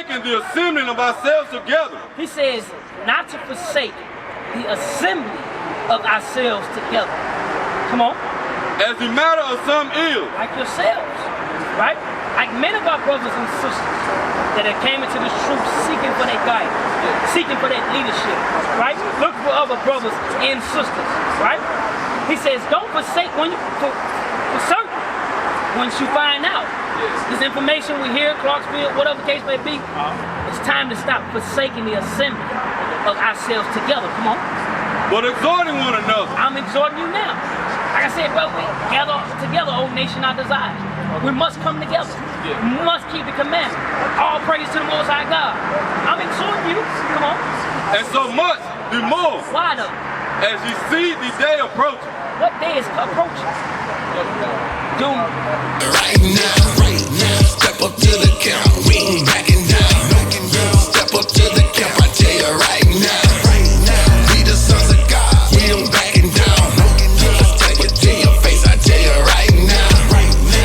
forsaking the assembling of ourselves together. He says not to forsake the assembly of ourselves together. Come on. As the matter of some ill. Like yourselves, right? Like many of our brothers and sisters that have came into this truth seeking for that guidance, seeking for that leadership, right? Look for other brothers and sisters, right? He says, don't forsake when you, for certain, once you find out. This information we hear, Clarksville, whatever the case may be, it's time to stop forsaking the assembly of ourselves together. Come on. But exhorting one another. I'm exhorting you now. Like I said, brother, we gather together, O nation, our desires. We must come together. We must keep the commandment. All praise to the Most High God. I'm exhorting you. Come on. And so much the more. Why though? As you see the day approaching. What day is approaching? Doom. Right now, step up to the camp. We ain't backing down. Step up to the camp, I tell you right now. We the sons of God, we ain't backing down. Let's take it to your face, I tell you right now.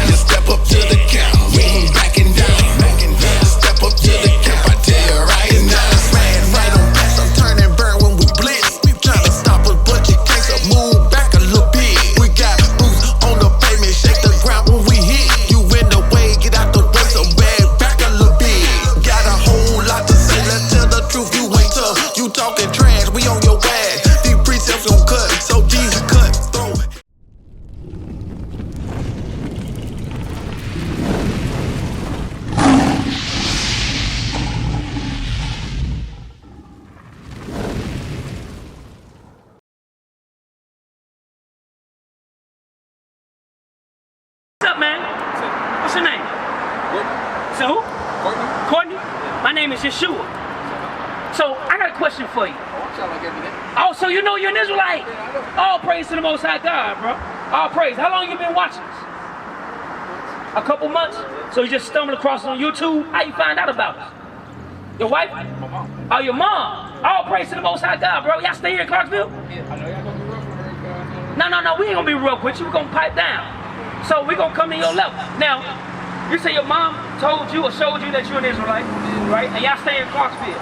You step up to the camp, we ain't backing down. Step up to the camp, I tell you right now. Right on past, I'm turning burn when we blitz. Trying to stop us, but you can't, so move back a little bit. We got boots on the pavement, shake the ground when we hit. You in the way, get out the way, so back a little bit. Got a whole lot to say, let's tell the truth, you ain't tough. You talking trash, we on your ass. These precepts gon' cut, so Jesus cut, throw it. What's up, man? What's your name? So who? Courtney. My name is Yeshua. So I got a question for you. Oh, so you know you're an Israelite? All praise to the Most High God, bro. All praise. How long you been watching us? A couple months? So you just stumbled across it on YouTube? How you find out about us? Your wife? Oh, your mom. All praise to the Most High God, bro. Y'all stay here in Clarksville? No, we ain't gonna be rough with you. We're gonna pipe down. So we're gonna come to your level. Now, you say your mom told you or showed you that you're an Israelite, right? And y'all stay in Clarksville.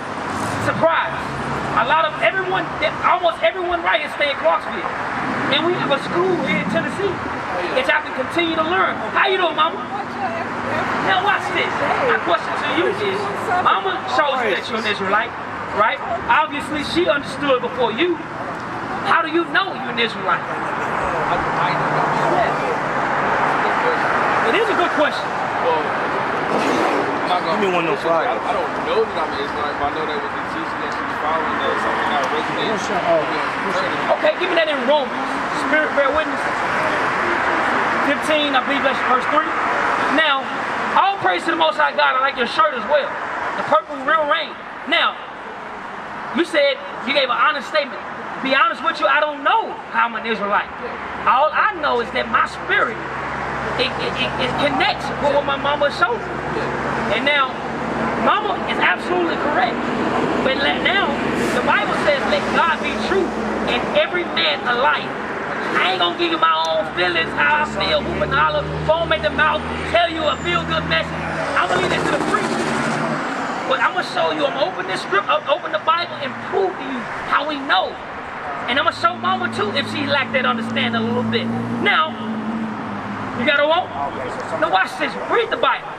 Surprise. Almost everyone right here stay in Clarksville. And we have a school here in Tennessee that y'all can continue to learn. How you doing, mama? Now watch this. My question to you is, mama shows you that you're an Israelite, right? Obviously she understood before you. How do you know you're an Israelite? It is a good question. Give me one of those flyers. I don't know that I'm an Israelite, but I know that with the teaching that she's following, that's something that resonates. Okay, give me that in Romans. Spirit bear witness. 15, I believe that's verse 3. Now, all praise to the Most High God. I like your shirt as well. The purple real rain. Now, you said you gave an honest statement. To be honest with you, I don't know how I'm an Israelite. All I know is that my spirit, it connects with what my mama showed me. And now, mama is absolutely correct. But now, the Bible says, let God be true and every man alike. I ain't gonna give you my own feelings, how I feel, whooping, holler, foam at the mouth, tell you a feel-good message. I'm gonna leave this to the preacher. But I'm gonna show you, I'm gonna open this script, open the Bible and prove to you how we know. And I'm gonna show mama too if she lacked that understanding a little bit. Now, you got a walk? Now watch this, read the Bible.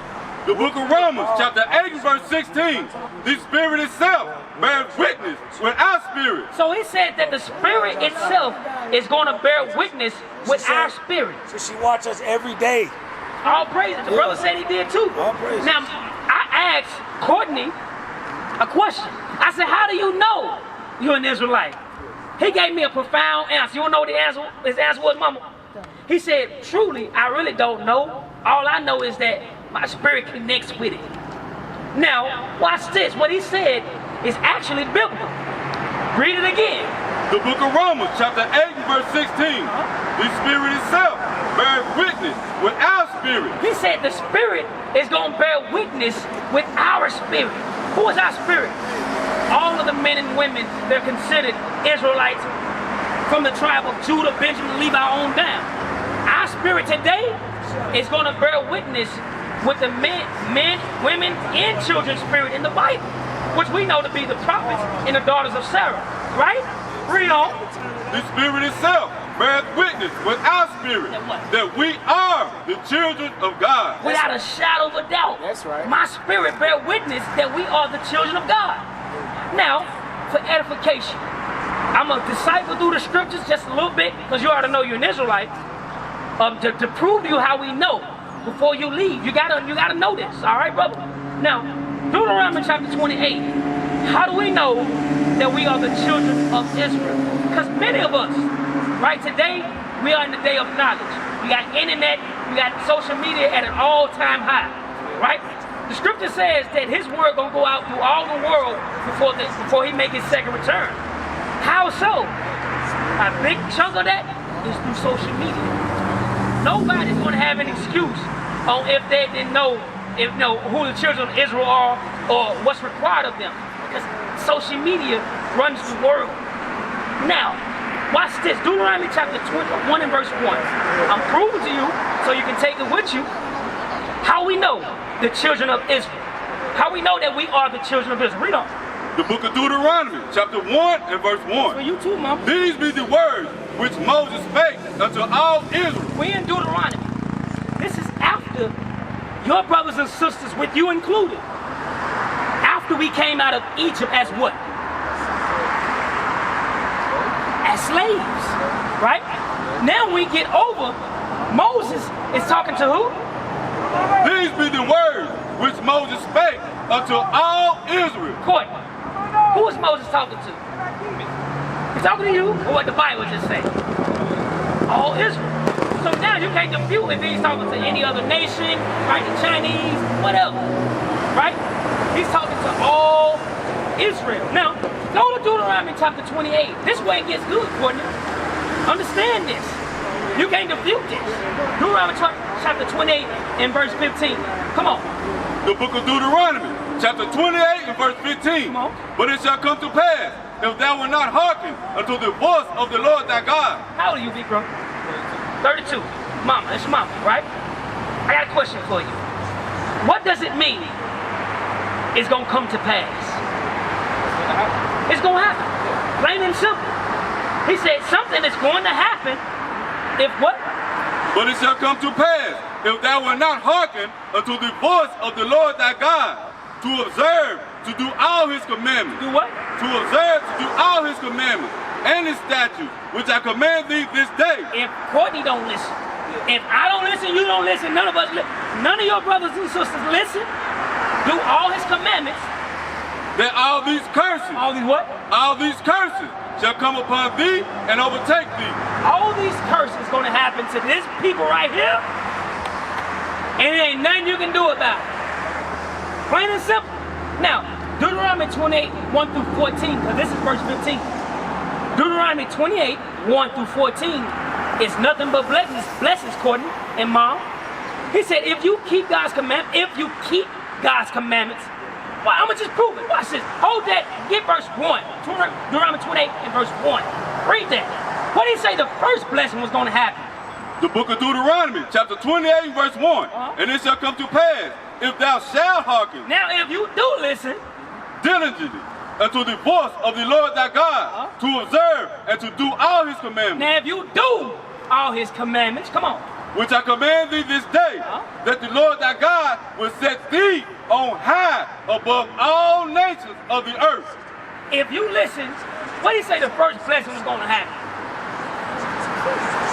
The book of Romans, chapter 8, verse 16. The Spirit itself bears witness with our spirit. So he said that the Spirit itself is going to bear witness with our spirit. So she watch us every day. All praise. The brother said he did too. All praise. Now, I asked Courtney a question. I said, how do you know you're an Israelite? He gave me a profound answer. You want to know what his answer was, mama? He said, truly, I really don't know. All I know is that my spirit connects with it. Now, watch this. What he said is actually biblical. Read it again. The book of Romans, chapter 8, verse 16. The Spirit itself bears witness with our spirit. He said the Spirit is going to bear witness with our spirit. Who is our spirit? All of the men and women that are considered Israelites from the tribe of Judah, Benjamin, Levi on down. Our spirit today is going to bear witness with the men, women, and children's spirit in the Bible, which we know to be the prophets and the daughters of Sarah, right? Read on. The Spirit itself bears witness with our spirit That what? that we are the children of God. Without a shadow of a doubt. That's right. My spirit bear witness that we are the children of God. Now, for edification, I'm going to decipher through the scriptures just a little bit, because you ought to know you're an Israelite, to prove to you how we know before you leave. You gotta know this, all right, brother? Now, Deuteronomy chapter 28. How do we know that we are the children of Israel? Because many of us, right, today, we are in the day of knowledge. We got internet, we got social media at an all-time high, right? The scripture says that his word gonna go out through all the world before he make his second return. How so? A big chunk of that is through social media. Nobody's gonna have an excuse on if they didn't know who the children of Israel are or what's required of them. Because social media runs the world. Now, watch this. Deuteronomy chapter 21 and verse 1. I'm proving to you so you can take it with you how we know the children of Israel. How we know that we are the children of Israel. Read on. The book of Deuteronomy, chapter 1 and verse 1. For you too, Mom. These be the words which Moses spake unto all Israel. We in Deuteronomy. This is after your brothers and sisters, with you included, after we came out of Egypt as what? As slaves, right? Now we get over, Moses is talking to who? These be the words which Moses spake unto all Israel. Court. Who is Moses talking to? He's talking to you, or what the Bible just say? All Israel. So now you can't compute if he's talking to any other nation, right? The Chinese, whatever, right? He's talking to all Israel. Now, go to Deuteronomy chapter 28. This way it gets good, Courtney. Understand this. You can't compute this. Deuteronomy chapter 28 and verse 15. Come on. The book of Deuteronomy, chapter 28 and verse 15. Come on. But it shall come to pass, if thou wilt not hearken unto the voice of the Lord thy God. How old are you, big bro? 32. Mama, it's mama, right? I got a question for you. What does it mean it's gonna come to pass? It's gonna happen. Plain and simple. He said something is going to happen if what? But it shall come to pass, if thou wilt not hearken unto the voice of the Lord thy God, to observe, to do all his commandments. Do what? To observe, to do all his commandments and his statutes, which I command thee this day. If Courtney don't listen, if I don't listen, you don't listen, none of us listen. None of your brothers and sisters listen. Do all his commandments. That all these curses, All these what? all these curses shall come upon thee and overtake thee. All these curses gonna happen to this people right here, and there ain't nothing you can do about it. Plain and simple. Now, Deuteronomy 28, 1 through 14, because this is verse 15. Deuteronomy 28, 1 through 14 is nothing but blessings, Courtney and Mom. He said, if you keep God's commandments, well, I'm gonna just prove it. Watch this. Hold that. Get verse 1. Deuteronomy 28 and verse 1. Read that. What did he say the first blessing was gonna happen? The book of Deuteronomy, chapter 28, verse 1. And it shall come to pass, if thou shalt hearken Now, if you do listen, diligently unto the voice of the Lord thy God, to observe and to do all his commandments, now if you do all his commandments, come on. which I command thee this day, that the Lord thy God will set thee on high above all nations of the earth. If you listen, what did he say the first blessing was gonna happen?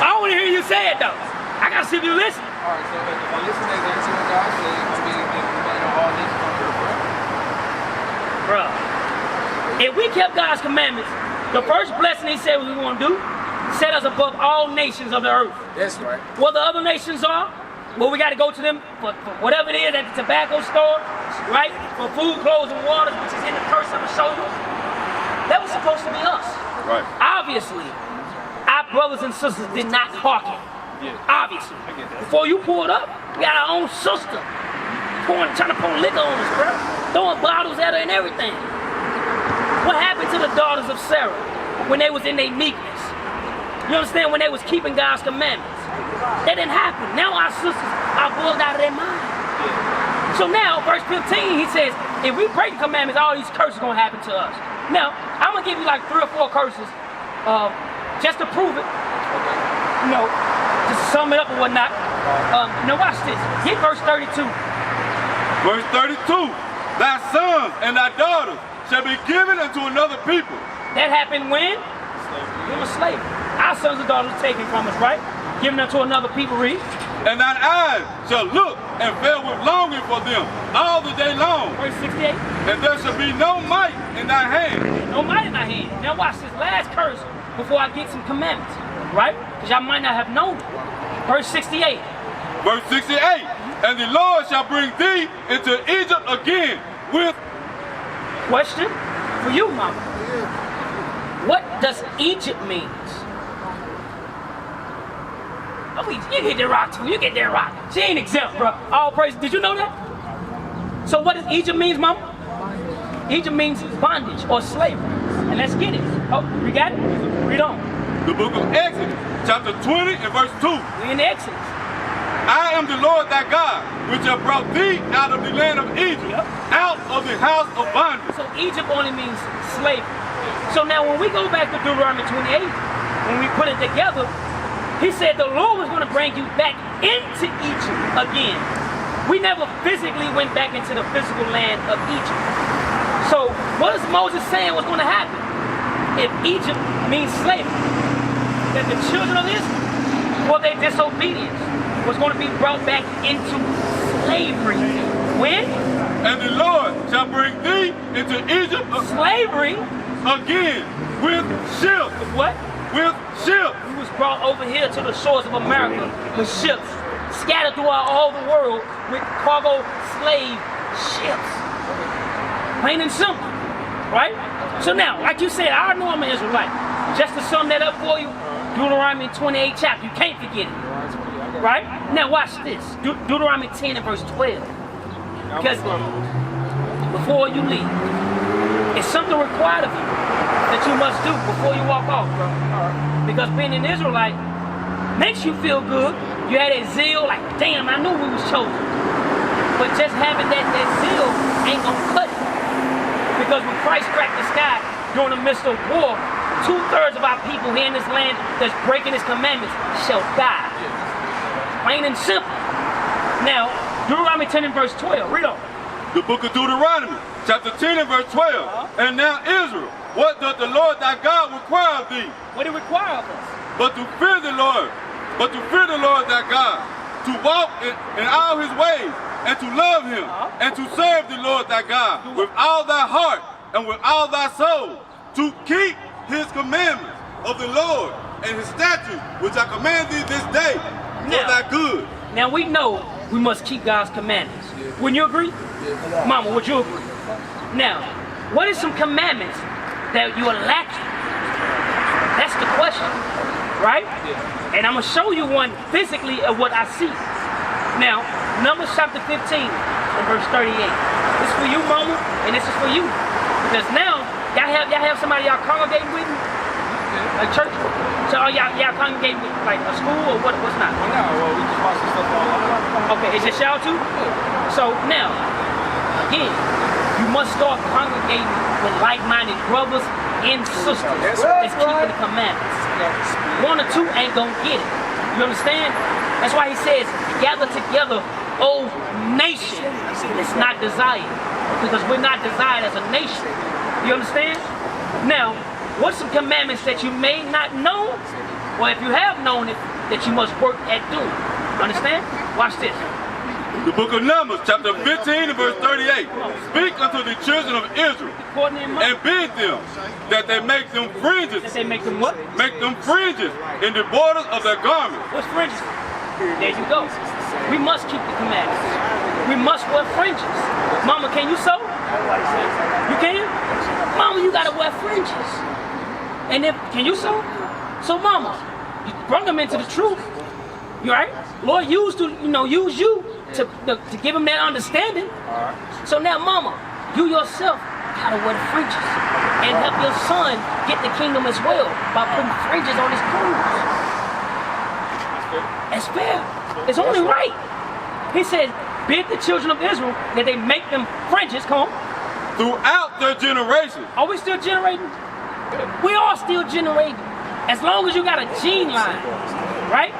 I don't wanna hear you say it though. I gotta see if you listen. Alright, so if I listen to exactly what God said, I mean, if remain on all nations on earth, right? Bruh, if we kept God's commandments, the first blessing he said we were gonna do, set us above all nations of the earth. That's right. What the other nations are, well, we gotta go to them for whatever it is at the tobacco store, right? For food, clothes, and water, which is in the curse I'm gonna show you. That was supposed to be us. Right. Obviously, our brothers and sisters did not hearken. Obviously. Before you pulled up, we got our own sister trying to pour liquor on us, bro. Throwing bottles at her and everything. What happened to the daughters of Sarah when they was in their meekness? You understand? When they was keeping God's commandments. That didn't happen. Now our sisters are bugged out of their mind. So now, verse 15, he says, if we break the commandments, all these curses are going to happen to us. Now, I'm going to give you like 3 or 4 curses just to prove it. You know, just to sum it up or whatnot. Now watch this. Get verse 32. Verse 32, thy sons and thy daughters shall be given unto another people. That happened when? We were slaves. Our sons and daughters were taken from us, right? Given unto another people, read. And thine eyes shall look and fail with longing for them all the day long. Verse 68. And there shall be no might in thy hand. No might in thy hand. Now watch this last curse before I get some commandments, right? Because y'all might not have known it. Verse 68. Verse 68, and the Lord shall bring thee into Egypt again with... Question for you, mama. What does Egypt mean? Oh, you get that rock too. You get that rock. She ain't exempt, bro. All praise. Did you know that? So what does Egypt means, mama? Egypt means bondage or slavery. And let's get it. Oh, you got it? Read on. The book of Exodus, chapter 20 and verse 2. We in Exodus. I am the Lord thy God, which have brought thee out of the land of Egypt, out of the house of bondage. So Egypt only means slavery. So now when we go back to Deuteronomy 28, when we put it together, he said the Lord was going to bring you back into Egypt again. We never physically went back into the physical land of Egypt. So what is Moses saying was going to happen? If Egypt means slavery, that the children of Israel, for their disobedience, was going to be brought back into slavery. When? And the Lord shall bring thee into Egypt slavery again with ships. With what? With ships. We was brought over here to the shores of America with ships, scattered throughout all the world with cargo slave ships. Plain and simple, right? So now, like you said, I know I'm an Israelite. Just to sum that up for you, Deuteronomy 28 chapter, you can't forget it. Right? Now watch this. Deuteronomy 10 and verse 12. Because before you leave, it's something required of you that you must do before you walk off, bro. Because being an Israelite makes you feel good. You had that zeal, like, damn, I knew we was chosen. But just having that zeal ain't gonna cut it. Because when Christ cracked the sky during the midst of war, 2/3 of our people here in this land that's breaking his commandments shall die. Plain and simple. Now, Deuteronomy 10 and verse 12. Read on. The book of Deuteronomy, chapter 10 and verse 12. And now Israel, what doth the Lord thy God require of thee? What do he require of us? But to fear the Lord, thy God, to walk in all his ways, and to love him, and to serve the Lord thy God with all thy heart and with all thy soul, to keep his commandments of the Lord and his statutes, which I command thee this day, for thy good. Now we know we must keep God's commandments. Wouldn't you agree? Mama, would you agree? Now, what is some commandments that you are lacking? That's the question, right? And I'm going to show you one physically of what I see. Now, Numbers chapter 15 and verse 38. This is for you, mama, and this is for you. Because now, y'all have somebody y'all congregate with? A church? So y'all congregate with like a school or what's not? No, well, we just watch this stuff all over. Okay, is it y'all too? So now, again, you must start congregating with like-minded brothers and sisters that's keeping the commandments. 1 or 2 ain't gonna get it. You understand? That's why he says, gather together, O nation. It's not desired. Because we're not desired as a nation. You understand? Now, what's some commandments that you may not know, or if you have known it, that you must work at doing? Understand? Watch this. The book of Numbers, chapter 15 and verse 38. Speak unto the children of Israel, and bid them that they make them fringes. That they make them what? Make them fringes in the borders of their garments. What's fringes? There you go. We must keep the commandments. We must wear fringes. Mama, can you sew? You can? Mama, you gotta wear fringes. And then, can you sew? So mama, you brought them into the truth. You right? Lord used to, use you to give him that understanding. So now mama, you yourself gotta wear the fringes. And help your son get the kingdom as well by putting fringes on his clothes. That's fair. It's only right. He said, bid the children of Israel that they make them fringes, come on. throughout their generations. Are we still generating? We are still generating. As long as you got a gene line, right?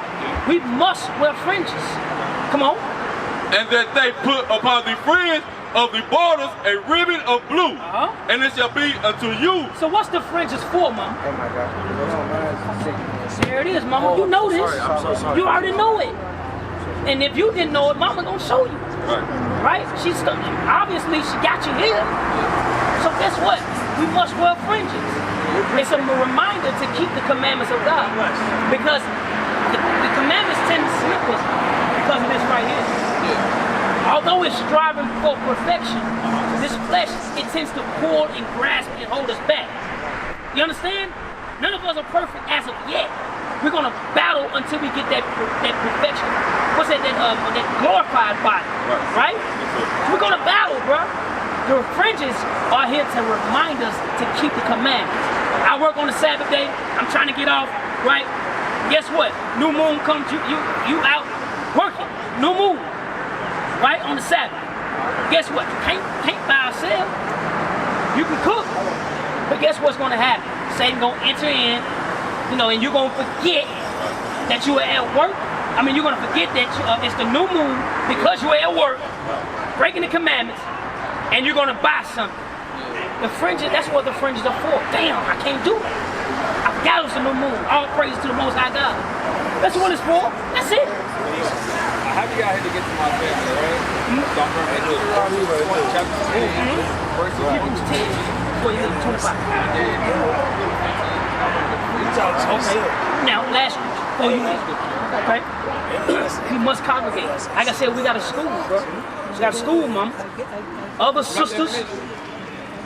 We must wear fringes. Come on. And that they put upon the fringe of the borders a ribbon of blue, and it shall be unto you. So what's the fringes for, Mama? Oh my God. There it is, Mama. You know this. I'm so sorry. You already know it. And if you didn't know it, Mama gonna show you. Right? She's obviously she got you here. So guess what? We must wear fringes. It's a reminder to keep the commandments of God. Because the commandments tend to slip us because of this right here. Although it's striving for perfection, this flesh, it tends to pull and grasp and hold us back. You understand? None of us are perfect as of yet. We're gonna battle until we get that perfection. What's that? That glorified body, right? We're gonna battle, bro. The fringes are here to remind us to keep the commandments. I work on a Sabbath day. I'm trying to get off, right? Guess what? New moon comes. You out working. New moon, right on the Sabbath. Guess what? You can't buy or sell. You can cook, but guess what's gonna happen? Satan gonna enter in. You know, and you're gonna forget that you were at work. I mean, you're gonna forget that it's the new moon because you were at work, breaking the commandments, and you're gonna buy something. The fringes, that's what the fringes are for. Damn, I can't do it. I forgot it was the new moon. All praise to the Most High God. That's what it's for. That's it. I have you got here to get to my family, right? So I'm from Nashville, chapter 10, verse 10, 25. Okay. Now, last for you. Okay. We must congregate. Like I said, we got a school, bro. We got a school, Mama. Other sisters,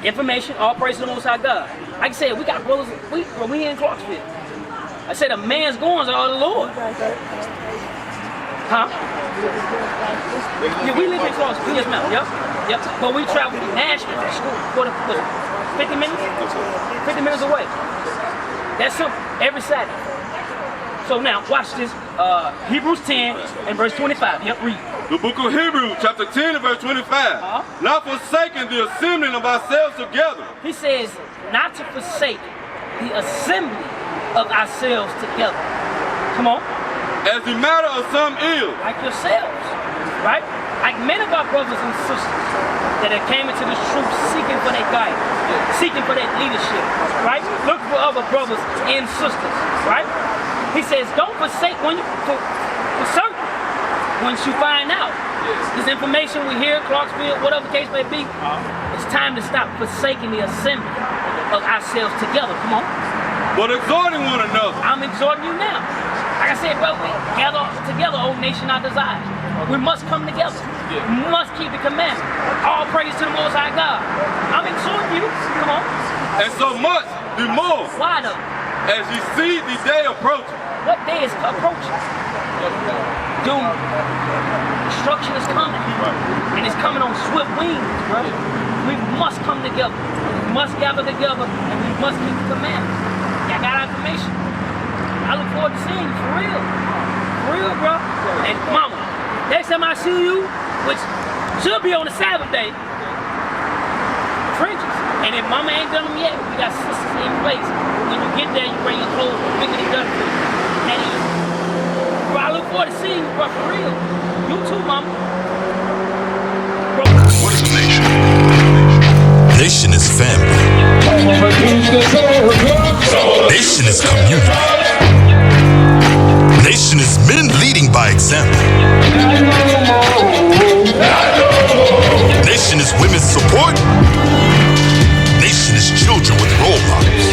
information, all praise to the Most High God. Like I said, we got brothers. We here in Clarksville. I said a man's goings are the Lord. Huh? Yeah, we live in Clarksville. Yes, ma'am. Yep. But we travel to Nashville for school. What, 50 minutes? 50 minutes away. That's simple. Every Saturday. So now, watch this. Hebrews 10 and verse 25. Yep, read. The book of Hebrews, chapter 10 and verse 25. Not forsaking the assembling of ourselves together. He says, not to forsake the assembly of ourselves together. Come on. As the matter of some is. Like yourselves, right? Like many of our brothers and sisters that have came into this truth seeking for that guidance, seeking for that leadership, right? Look for other brothers and sisters, right? He says, don't forsake for certain, once you find out. This information we hear, Clarksville, whatever the case may be, it's time to stop forsaking the assembly of ourselves together. Come on. But exhorting one another. I'm exhorting you now. Like I said, brother, gather together, O nation, our desires. We must come together. We must keep the commandments. All praise to the Most High God. I'm exhorting you. Come on. And so much the more. Why though? As you see the day approaching. What day is approaching? Doom. Destruction is coming. And it's coming on swift wings, bro. We must come together. We must gather together, and we must keep the commandments. Y'all got information. I look forward to seeing you, for real. For real, bro. And mama, next time I see you, which should be on the Sabbath day, fringes. And if mama ain't done them yet, we got sisters in place. When you get there, you bring your clothes, we get it done for you. And bro, I look forward to seeing you, bro, for real. You too, mama. Bro. What is a nation? Nation is family. Nation is community. Nation is men leading by example. Nation is women's support. Nation is children with role models.